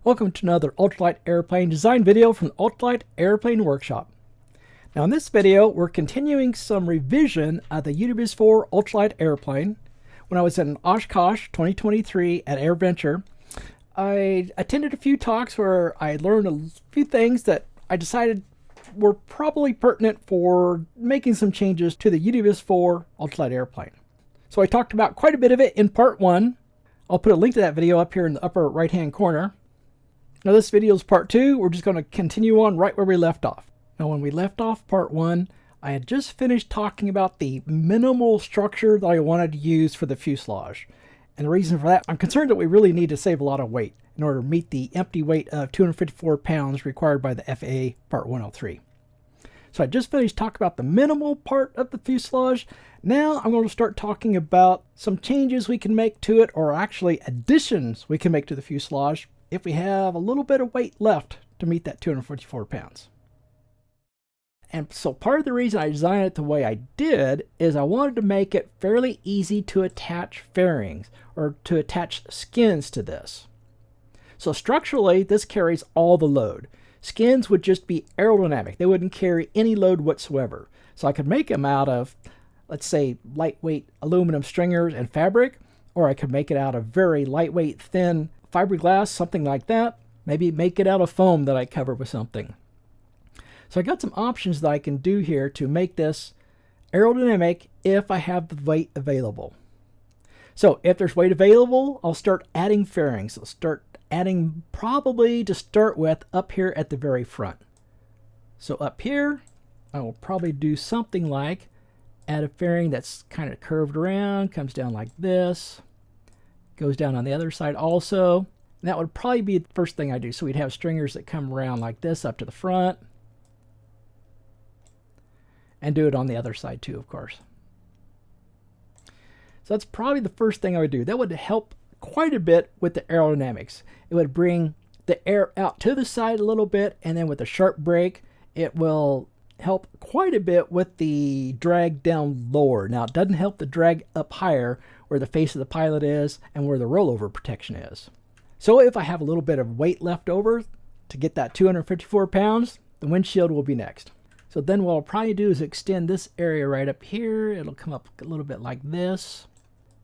Welcome to another Ultralight Airplane design video from the Ultralight Airplane Workshop. Now in this video, we're continuing some revision of the UWS-4 Ultralight Airplane. When I was in Oshkosh 2023 at AirVenture, I attended a few talks where I learned a few things that I decided were probably pertinent for making some changes to the UWS-4 Ultralight Airplane. So I talked about quite a bit of it in part 1. I'll put a link to that video up here in the upper right hand corner. Now this video is part 2. We're just going to continue on right where we left off. Now when we left off part 1, I had just finished talking about the minimal structure that I wanted to use for the fuselage. And the reason for that, I'm concerned that we really need to save a lot of weight in order to meet the empty weight of 254 pounds required by the FAA Part 103. So I just finished talking about the minimal part of the fuselage. Now I'm going to start talking about some changes we can make to it, or actually additions we can make to the fuselage if we have a little bit of weight left to meet that 254 pounds. And so part of the reason I designed it the way I did is I wanted to make it fairly easy to attach fairings or to attach skins to this. So structurally, this carries all the load. Skins would just be aerodynamic. They wouldn't carry any load whatsoever. So I could make them out of, let's say, lightweight aluminum stringers and fabric, or I could make it out of very lightweight, thin fiberglass, something like that. Maybe make it out of foam that I cover with something. So I got some options that I can do here to make this aerodynamic if I have the weight available. So if there's weight available, I'll start adding fairings. I'll start adding, probably to start with, up here at the very front. So up here, I will probably do something like add a fairing that's kind of curved around, comes down like this, goes down on the other side also. And that would probably be the first thing I do. So we'd have stringers that come around like this up to the front, and do it on the other side too, of course. So that's probably the first thing I would do. That would help quite a bit with the aerodynamics. It would bring the air out to the side a little bit, and then with a sharp brake, it will help quite a bit with the drag down lower. Now it doesn't help the drag up higher where the face of the pilot is and where the rollover protection is. So if I have a little bit of weight left over to get that 254 pounds, the windshield will be next. So then what I'll probably do is extend this area right up here. It'll come up a little bit like this.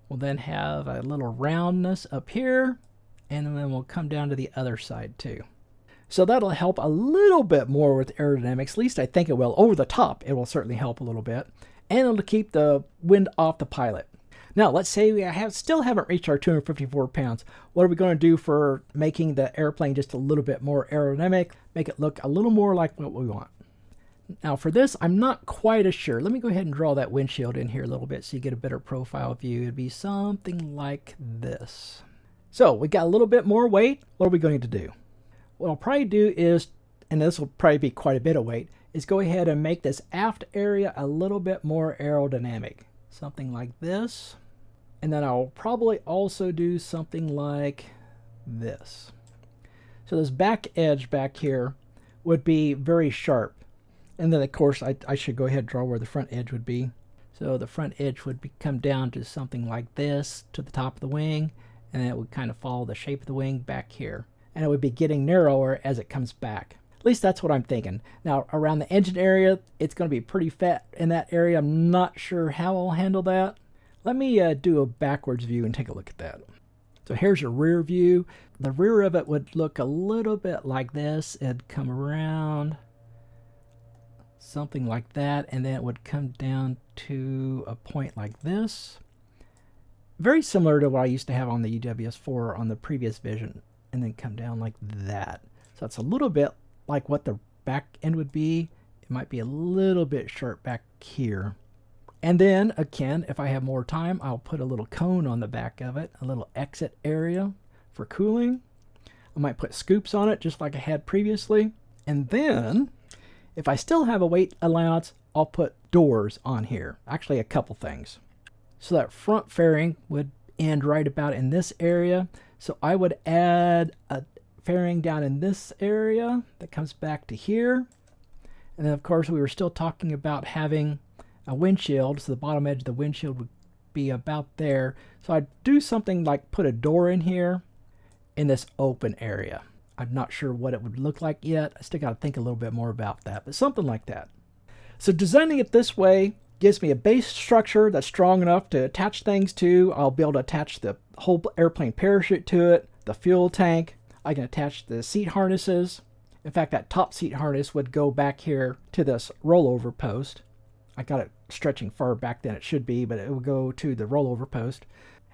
We'll then have a little roundness up here, and then we'll come down to the other side too. So that'll help a little bit more with aerodynamics. At least I think it will. Over the top, it will certainly help a little bit. And it'll keep the wind off the pilot. Now, let's say we still haven't reached our 254 pounds. What are we going to do for making the airplane just a little bit more aerodynamic, make it look a little more like what we want? Now for this, I'm not quite as sure. Let me go ahead and draw that windshield in here a little bit so you get a better profile view. It'd be something like this. So we got a little bit more weight. What are we going to do? What I'll probably do is, and this will probably be quite a bit of weight, is go ahead and make this aft area a little bit more aerodynamic. Something like this. And then I'll probably also do something like this. So this back edge back here would be very sharp. And then of course I should go ahead and draw where the front edge would be. So the front edge would come down to something like this to the top of the wing, and then it would kind of follow the shape of the wing back here. And it would be getting narrower as it comes back. At least that's what I'm thinking. Now around the engine area, it's going to be pretty fat in that area. I'm not sure how I'll handle that. Let me do a backwards view and take a look at that. So here's a rear view. The rear of it would look a little bit like this. It'd come around something like that, and then it would come down to a point like this. Very similar to what I used to have on the UWS-4 on the previous vision, and then come down like that. So it's a little bit like what the back end would be. It might be a little bit sharp back here. And then again, if I have more time, I'll put a little cone on the back of it, a little exit area for cooling. I might put scoops on it just like I had previously. And then if I still have a weight allowance, I'll put doors on here. Actually, a couple things. So that front fairing would end right about in this area. So I would add a fairing down in this area that comes back to here. And then of course we were still talking about having a windshield. So the bottom edge of the windshield would be about there. So I'd do something like put a door in here in this open area. I'm not sure what it would look like yet. I still got to think a little bit more about that, but something like that. So designing it this way gives me a base structure that's strong enough to attach things to. I'll be able to attach the whole airplane parachute to it, the fuel tank. I can attach the seat harnesses. In fact, that top seat harness would go back here to this rollover post. I got it stretching far back than it should be, but it will go to the rollover post.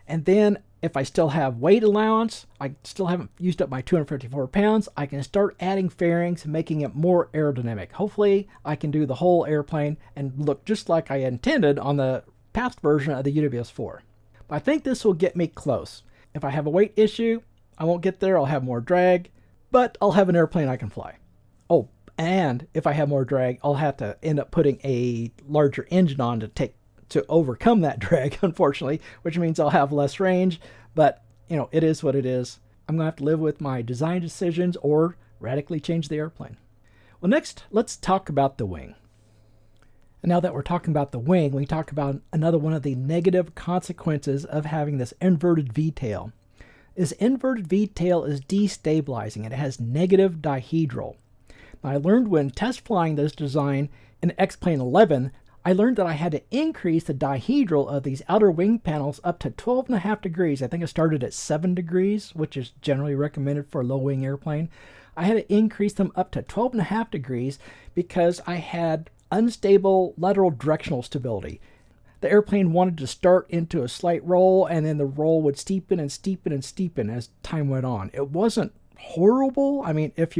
And then if I still have weight allowance, I still haven't used up my 254 pounds, I can start adding fairings and making it more aerodynamic. Hopefully I can do the whole airplane and look just like I intended on the past version of the UWS-4. But I think this will get me close. If I have a weight issue, I won't get there. I'll have more drag, but I'll have an airplane I can fly. Oh, and if I have more drag, I'll have to end up putting a larger engine on to overcome that drag, unfortunately, which means I'll have less range, but you know, it is what it is. I'm gonna have to live with my design decisions or radically change the airplane. Well, next, let's talk about the wing. And now that we're talking about the wing, we talk about another one of the negative consequences of having this inverted V-tail. This inverted V-tail is destabilizing. It has negative dihedral. Now, I learned when test flying this design in X-Plane 11, I learned that I had to increase the dihedral of these outer wing panels up to 12.5 degrees. I think it started at 7 degrees, which is generally recommended for a low wing airplane. I had to increase them up to 12.5 degrees because I had unstable lateral directional stability. The airplane wanted to start into a slight roll, and then the roll would steepen and steepen and steepen as time went on. It wasn't horrible. I mean, it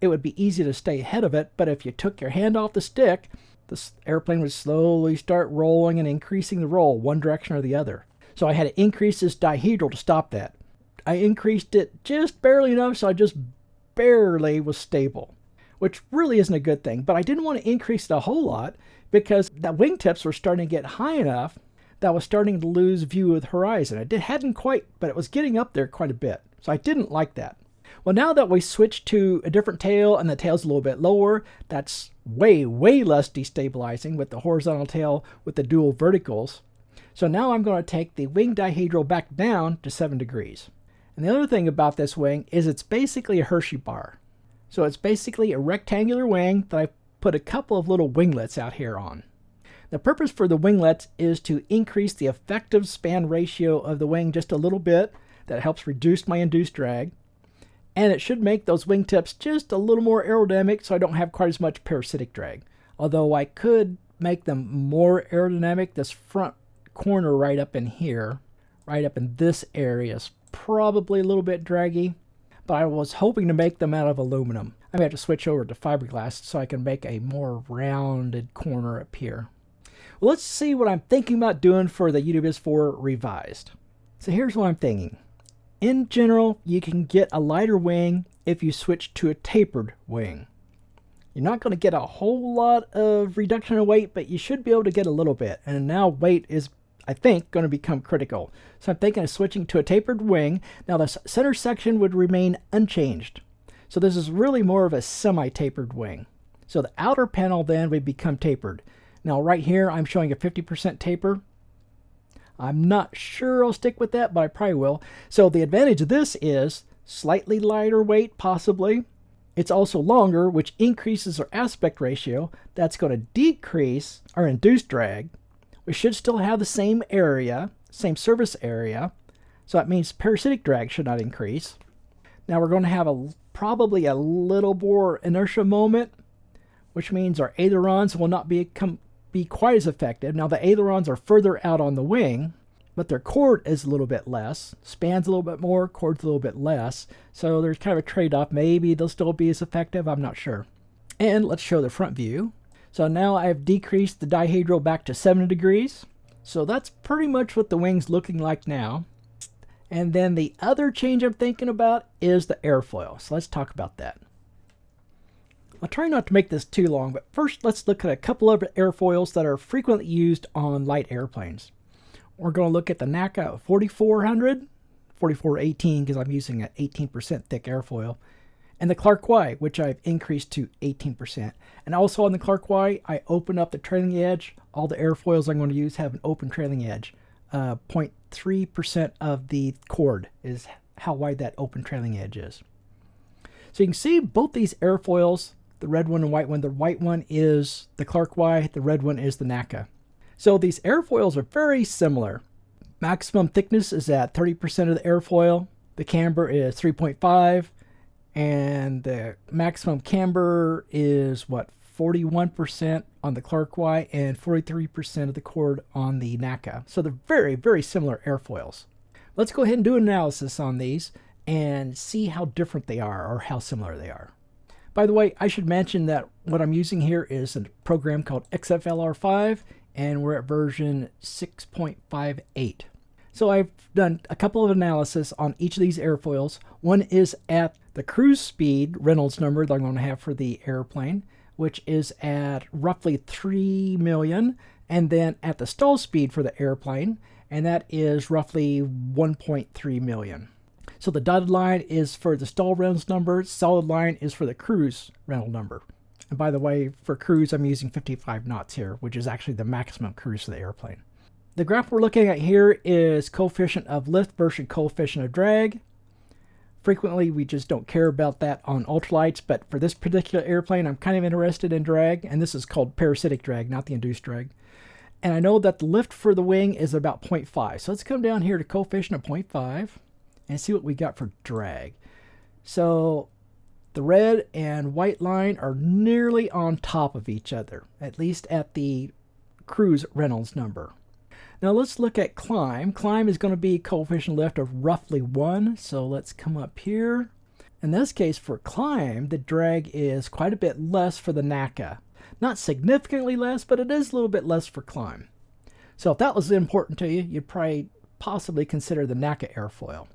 would be easy to stay ahead of it, but if you took your hand off the stick, this airplane would slowly start rolling and increasing the roll one direction or the other. So I had to increase this dihedral to stop that. I increased it just barely enough, so I just barely was stable, which really isn't a good thing. But I didn't want to increase it a whole lot because the wingtips were starting to get high enough that I was starting to lose view of the horizon. It hadn't quite, but it was getting up there quite a bit. So I didn't like that. Well, now that we switched to a different tail and the tail's a little bit lower, that's way, way less destabilizing with the horizontal tail with the dual verticals. So now I'm going to take the wing dihedral back down to 7 degrees. And the other thing about this wing is it's basically a Hershey bar. So it's basically a rectangular wing that I put a couple of little winglets out here on. The purpose for the winglets is to increase the effective span ratio of the wing just a little bit. That helps reduce my induced drag. And it should make those wingtips just a little more aerodynamic so I don't have quite as much parasitic drag. Although I could make them more aerodynamic. This front corner right up in here, right up in this area is probably a little bit draggy. But I was hoping to make them out of aluminum. I may have to switch over to fiberglass so I can make a more rounded corner up here. Well, let's see what I'm thinking about doing for the UWS-4 Revised. So here's what I'm thinking. In general, you can get a lighter wing if you switch to a tapered wing. You're not going to get a whole lot of reduction in weight, but you should be able to get a little bit. And now weight is, I think, going to become critical. So I'm thinking of switching to a tapered wing. Now the center section would remain unchanged. So this is really more of a semi-tapered wing. So the outer panel then would become tapered. Now right here I'm showing a 50% taper. I'm not sure I'll stick with that, but I probably will. So the advantage of this is slightly lighter weight, possibly. It's also longer, which increases our aspect ratio. That's going to decrease our induced drag. We should still have the same area, same surface area. So that means parasitic drag should not increase. Now we're going to have probably a little more inertia moment, which means our ailerons will not be quite as effective. Now the ailerons are further out on the wing, but their chord is a little bit less. Span's a little bit more, chord's a little bit less. So there's kind of a trade-off. Maybe they'll still be as effective, I'm not sure. And let's show the front view. So now I've decreased the dihedral back to 7 degrees. So that's pretty much what the wing's looking like now. And then the other change I'm thinking about is the airfoil. So let's talk about that. I'll try not to make this too long, but first let's look at a couple of airfoils that are frequently used on light airplanes. We're going to look at the NACA 4400, 4418 because I'm using an 18% thick airfoil, and the Clark Y, which I've increased to 18%. And also on the Clark Y, I open up the trailing edge. All the airfoils I'm going to use have an open trailing edge. 0.3% of the chord is how wide that open trailing edge is. So you can see both these airfoils, the red one and white one. The white one is the Clark Y, the red one is the NACA. So these airfoils are very similar. Maximum thickness is at 30% of the airfoil. The camber is 3.5, and the maximum camber is 41% on the Clark Y and 43% of the chord on the NACA. So they're very, very similar airfoils. Let's go ahead and do an analysis on these and see how different they are or how similar they are. By the way, I should mention that what I'm using here is a program called XFLR5, and we're at version 6.58. So I've done a couple of analysis on each of these airfoils. One is at the cruise speed Reynolds number that I'm going to have for the airplane, which is at roughly 3 million, and then at the stall speed for the airplane, and that is roughly 1.3 million. So the dotted line is for the stall Reynolds number, solid line is for the cruise Reynolds number. And by the way, for cruise, I'm using 55 knots here, which is actually the maximum cruise of the airplane. The graph we're looking at here is coefficient of lift versus coefficient of drag. Frequently, we just don't care about that on ultralights, but for this particular airplane, I'm kind of interested in drag, and this is called parasitic drag, not the induced drag. And I know that the lift for the wing is about 0.5. So let's come down here to coefficient of 0.5 and see what we got for drag. So the red and white line are nearly on top of each other, at least at the cruise Reynolds number. Now let's look at climb. Climb is going to be coefficient lift of roughly 1. So let's come up here. In this case, for climb, the drag is quite a bit less for the NACA. Not significantly less, but it is a little bit less for climb. So if that was important to you, you'd probably possibly consider the NACA airfoil.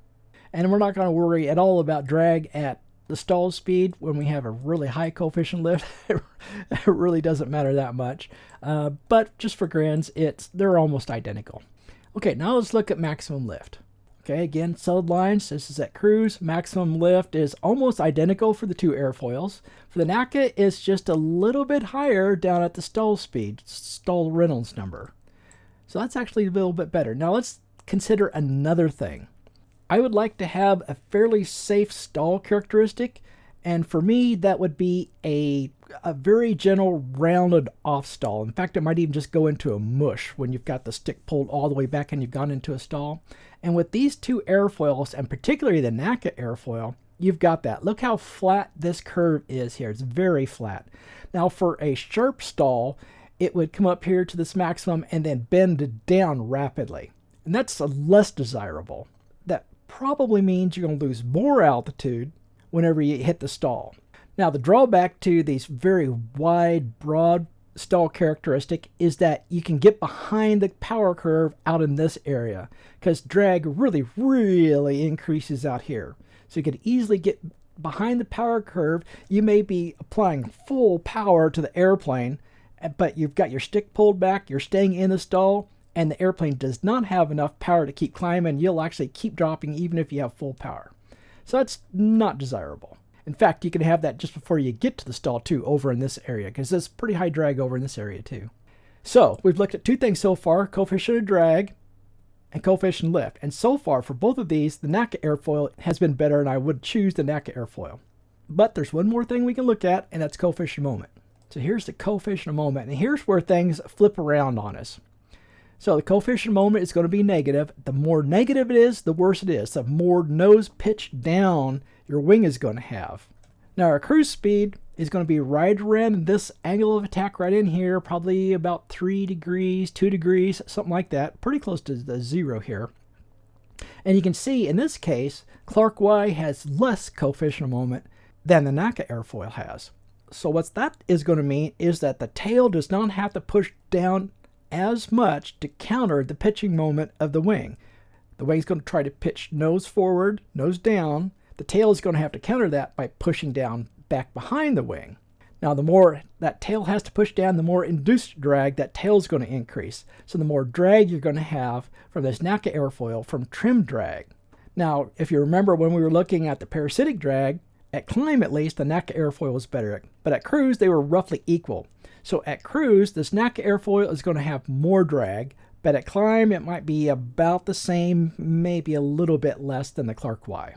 And we're not going to worry at all about drag at the stall speed when we have a really high coefficient lift. It really doesn't matter that much. But just for grins, they're almost identical. Okay, now let's look at maximum lift. Okay, again, solid lines. This is at cruise. Maximum lift is almost identical for the two airfoils. For the NACA, it's just a little bit higher down at the stall speed, stall Reynolds number. So that's actually a little bit better. Now let's consider another thing. I would like to have a fairly safe stall characteristic, and for me that would be a very gentle rounded off stall. In fact, it might even just go into a mush when you've got the stick pulled all the way back and you've gone into a stall. And with these two airfoils, and particularly the NACA airfoil, you've got that. Look how flat this curve is here. It's very flat. Now for a sharp stall, it would come up here to this maximum and then bend down rapidly. And that's less desirable. That probably means you're going to lose more altitude whenever you hit the stall. Now the drawback to these very wide, broad stall characteristic is that you can get behind the power curve out in this area because drag really increases out here. So you could easily get behind the power curve. You may be applying full power to the airplane, but you've got your stick pulled back, you're staying in the stall, and the airplane does not have enough power to keep climbing. You'll actually keep dropping even if you have full power. So that's not desirable. In fact, you can have that just before you get to the stall too, over in this area, because there's pretty high drag over in this area too. So we've looked at two things so far, coefficient of drag and coefficient lift. And so far for both of these, the NACA airfoil has been better, and I would choose the NACA airfoil. But there's one more thing we can look at, and that's coefficient of moment. So here's the coefficient of moment, and here's where things flip around on us. So the coefficient of moment is going to be negative. The more negative it is, the worse it is. The more nose pitch down your wing is going to have. Now our cruise speed is going to be right around this angle of attack right in here, probably about 3 degrees, 2 degrees, something like that, pretty close to the 0 here. And you can see in this case, Clark Y has less coefficient of moment than the NACA airfoil has. So what that is going to mean is that the tail does not have to push down as much to counter the pitching moment of the wing. The wing's going to try to pitch nose forward, nose down. The tail is going to have to counter that by pushing down back behind the wing. Now the more that tail has to push down, the more induced drag that tail is going to increase. So the more drag you're going to have from this NACA airfoil from trim drag. Now if you remember when we were looking at the parasitic drag, at climb at least the NACA airfoil was better, but at cruise they were roughly equal. So at cruise, this NACA airfoil is going to have more drag, but at climb, it might be about the same, maybe a little bit less than the Clark Y.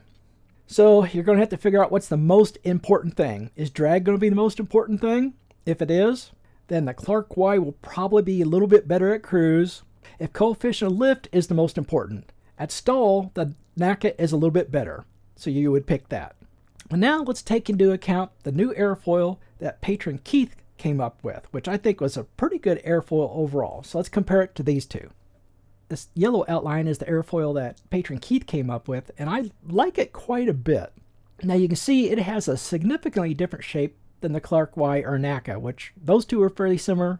So you're going to have to figure out what's the most important thing. Is drag going to be the most important thing? If it is, then the Clark Y will probably be a little bit better at cruise. If coefficient of lift is the most important, at stall, the NACA is a little bit better. So you would pick that. And now let's take into account the new airfoil that patron Keith came up with, which I think was a pretty good airfoil overall. So let's compare it to these two. This yellow outline is the airfoil that patron Keith came up with, and I like it quite a bit. Now you can see it has a significantly different shape than the Clark Y or NACA, which those two are fairly similar.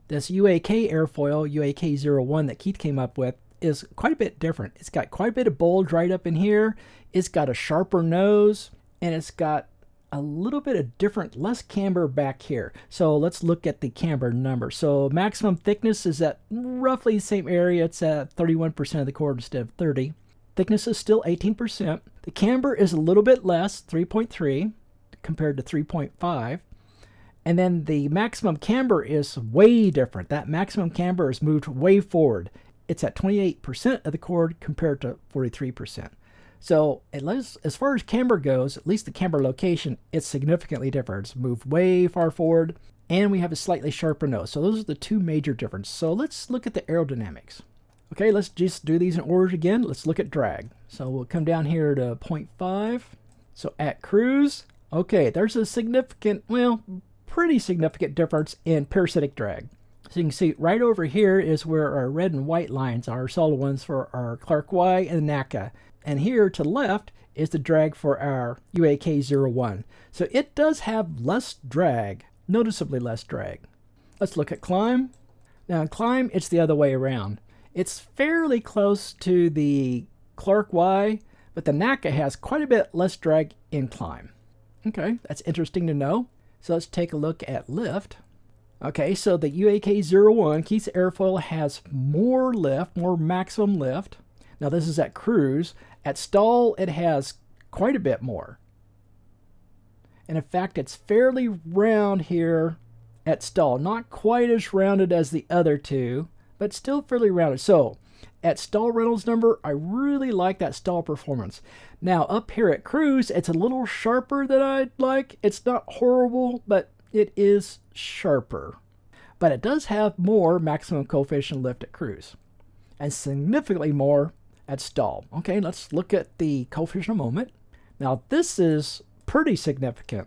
This UAK airfoil, UAK-01 that Keith came up with, is quite a bit different. It's got quite a bit of bulge right up in here. It's got a sharper nose, and it's got a little bit of different, less camber back here. So let's look at the camber number. So maximum thickness is at roughly the same area. It's at 31% of the chord instead of 30. Thickness is still 18%. The camber is a little bit less, 3.3 compared to 3.5. And then the maximum camber is way different. That maximum camber is moved way forward. It's at 28% of the chord compared to 43%. So as far as camber goes, at least the camber location, it's significantly different. It's moved way far forward, and we have a slightly sharper nose. So those are the two major differences. So let's look at the aerodynamics. Okay, let's just do these in order again. Let's look at drag. So we'll come down here to 0.5. So at cruise, okay, there's a significant, well, pretty significant difference in parasitic drag. So you can see right over here is where our red and white lines are, solid ones for our Clark Y and NACA. And here to the left is the drag for our UAK-01. So it does have less drag, noticeably less drag. Let's look at climb. Now in climb, it's the other way around. It's fairly close to the Clark Y, but the NACA has quite a bit less drag in climb. Okay, that's interesting to know. So let's take a look at lift. Okay, so the UAK-01, Keith's airfoil, has more lift, more maximum lift. Now this is at cruise. At stall, it has quite a bit more. And in fact, it's fairly round here at stall. Not quite as rounded as the other two, but still fairly rounded. So at stall Reynolds number, I really like that stall performance. Now up here at cruise, it's a little sharper than I'd like. It's not horrible, but it is sharper. But it does have more maximum coefficient lift at cruise, and significantly more at stall. Okay, let's look at the coefficient of moment. Now this is pretty significant.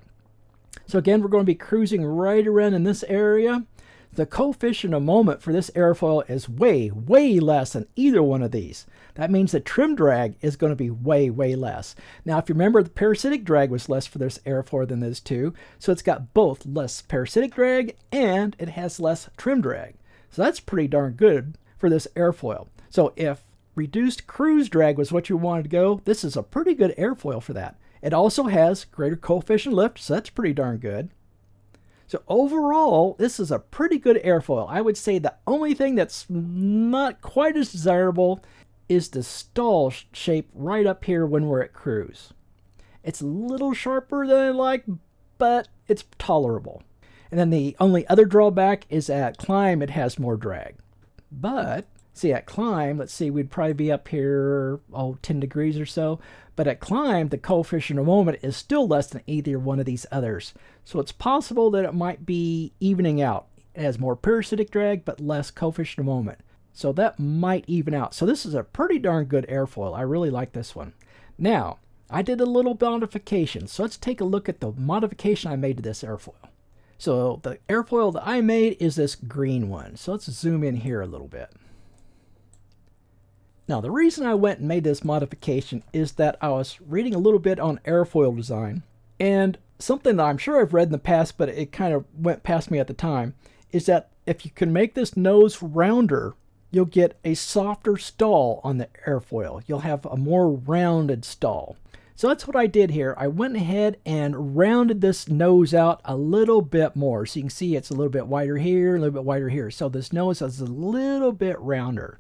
So again, we're going to be cruising right around in this area. The coefficient of moment for this airfoil is way, way less than either one of these. That means the trim drag is going to be way, way less. Now, if you remember, the parasitic drag was less for this airfoil than those two. So it's got both less parasitic drag and it has less trim drag. So that's pretty darn good for this airfoil. So if reduced cruise drag was what you wanted to go, this is a pretty good airfoil for that. It also has greater coefficient lift, so that's pretty darn good. So overall, this is a pretty good airfoil. I would say the only thing that's not quite as desirable is the stall shape right up here when we're at cruise. It's a little sharper than I like, but it's tolerable. And then the only other drawback is at climb, it has more drag. But see, at climb, let's see, we'd probably be up here, 10 degrees or so. But at climb, the coefficient of moment is still less than either one of these others. So it's possible that it might be evening out. It has more parasitic drag, but less coefficient of moment. So that might even out. So this is a pretty darn good airfoil. I really like this one. Now, I did a little modification. So let's take a look at the modification I made to this airfoil. So the airfoil that I made is this green one. So let's zoom in here a little bit. Now, the reason I went and made this modification is that I was reading a little bit on airfoil design, and something that I'm sure I've read in the past, but it kind of went past me at the time, is that if you can make this nose rounder, you'll get a softer stall on the airfoil. You'll have a more rounded stall. So that's what I did here. I went ahead and rounded this nose out a little bit more. So you can see it's a little bit wider here, a little bit wider here. So this nose is a little bit rounder.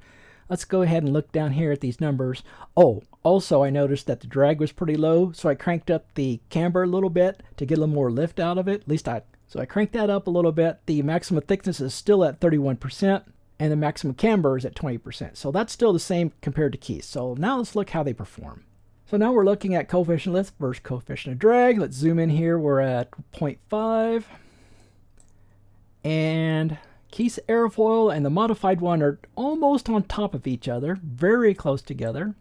Let's go ahead and look down here at these numbers. Oh, also I noticed that the drag was pretty low, so I cranked up the camber a little bit to get a little more lift out of it. At least so I cranked that up a little bit. The maximum thickness is still at 31%, and the maximum camber is at 20%. So that's still the same compared to Keith. So now let's look how they perform. So now we're looking at coefficient lift versus coefficient of drag. Let's zoom in here. We're at 0.5. And Keith's airfoil and the modified one are almost on top of each other, very close together.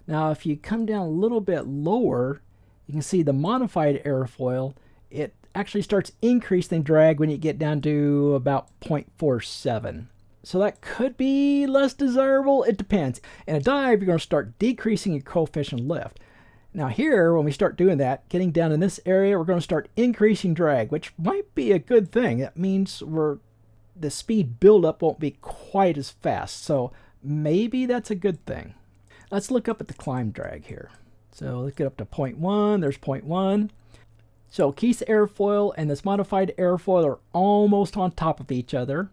Now if you come down a little bit lower, you can see the modified airfoil, it actually starts increasing drag when you get down to about 0.47. So that could be less desirable. It depends. In a dive, you're going to start decreasing your coefficient lift. Now here, when we start doing that, getting down in this area, we're going to start increasing drag, which might be a good thing. That means the speed buildup won't be quite as fast. So maybe that's a good thing. Let's look up at the climb drag here. So let's get up to 0.1. There's 0.1. So Keith's airfoil and this modified airfoil are almost on top of each other.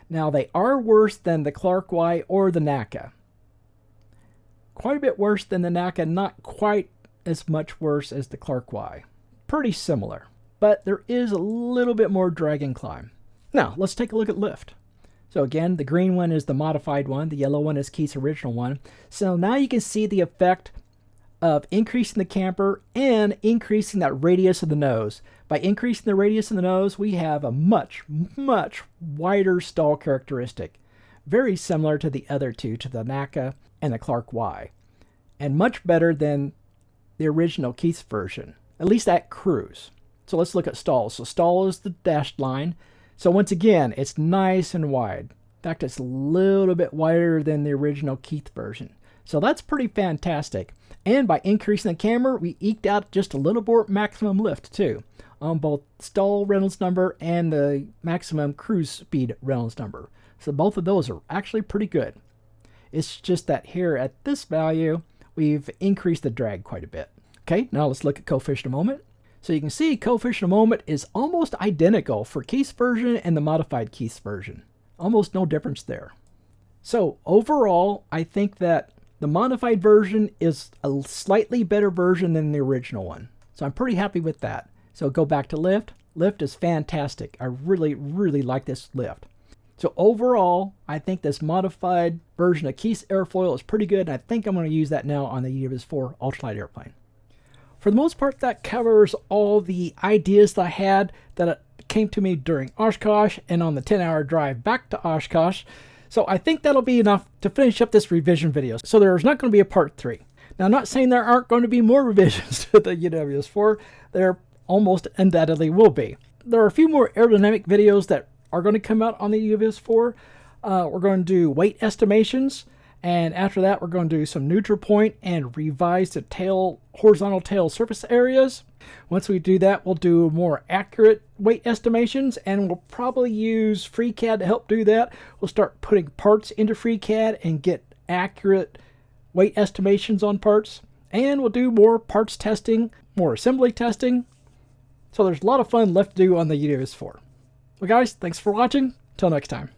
Now they are worse than the Clark Y or the NACA. Quite a bit worse than the NACA, not quite as much worse as the Clark Y. Pretty similar, but there is a little bit more drag and climb. Now let's take a look at lift. So again, the green one is the modified one, the yellow one is Keith's original one. So now you can see the effect of increasing the camper and increasing that radius of the nose. By increasing the radius of the nose, we have a much, much wider stall characteristic. Very similar to the other two, to the NACA and the Clark Y. And much better than the original Keith's version, at least at cruise. So let's look at stalls. So stall is the dashed line. So once again, it's nice and wide. In fact, it's a little bit wider than the original Keith version. So that's pretty fantastic. And by increasing the camber, we eked out just a little more maximum lift too, on both stall Reynolds number and the maximum cruise speed Reynolds number. So both of those are actually pretty good. It's just that here at this value, we've increased the drag quite a bit. Okay, now let's look at coefficient of moment. So you can see coefficient of moment is almost identical for Keith's version and the modified Keith's version. Almost no difference there. So overall, I think that the modified version is a slightly better version than the original one. So I'm pretty happy with that. So go back to lift. Lift is fantastic. I really, really like this lift. So overall, I think this modified version of Keith's airfoil is pretty good. And I think I'm going to use that now on the UWS-4 Ultralight Airplane. For the most part, that covers all the ideas that I had that came to me during Oshkosh and on the 10-hour drive back to Oshkosh. So I think that'll be enough to finish up this revision video. So there's not going to be a part 3. Now, I'm not saying there aren't going to be more revisions to the UWS-4. There almost undoubtedly will be. There are a few more aerodynamic videos that are going to come out on the UWS-4. We're going to do weight estimations. And after that, we're going to do some neutral point and revise the horizontal tail surface areas. Once we do that, we'll do more accurate weight estimations, and we'll probably use FreeCAD to help do that. We'll start putting parts into FreeCAD and get accurate weight estimations on parts. And we'll do more parts testing, more assembly testing. So there's a lot of fun left to do on the UWS-4. Well guys, thanks for watching. Till next time.